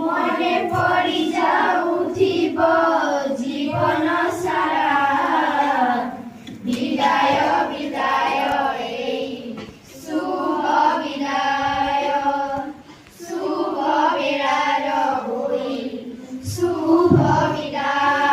মনে পড়ি যাউথিব জীবন সারা বিদায় বিদায় এই শুভ বিদায় শুভ বেড়ার হই শুভ বিদায়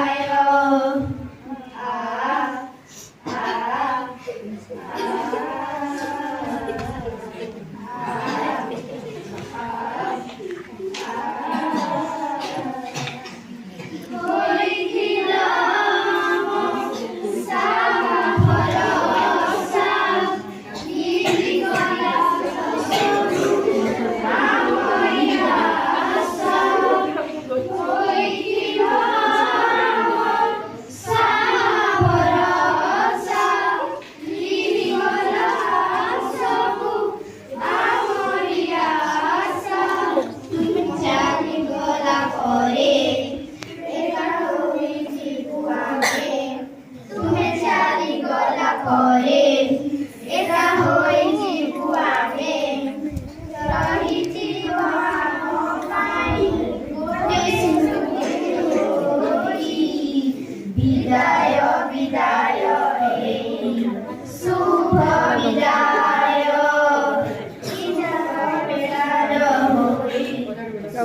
বিদায় বিদায় শুভ বিদায়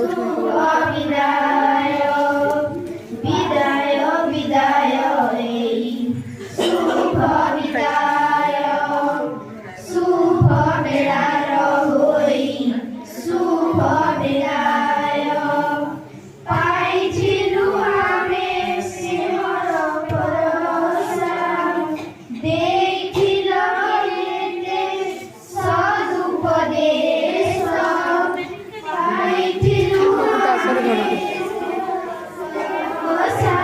শুভ বিদায় বিদায় বিদায় শুভ বিদায় শুভ বেড়ার হই শুভ বিদায় পাইছিলু আমি সিংহর ভরসা দেখিল এতে সদুপদেশ পাইছিলু ভরসা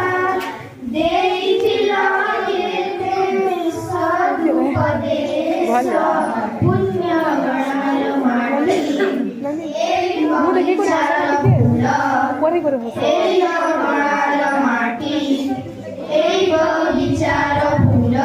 দেখিল এতে সদুপদেশ পুণ্য গণার মাটি এই বগিচার ফুল এই গণার মাটি এই বগিচার ফুল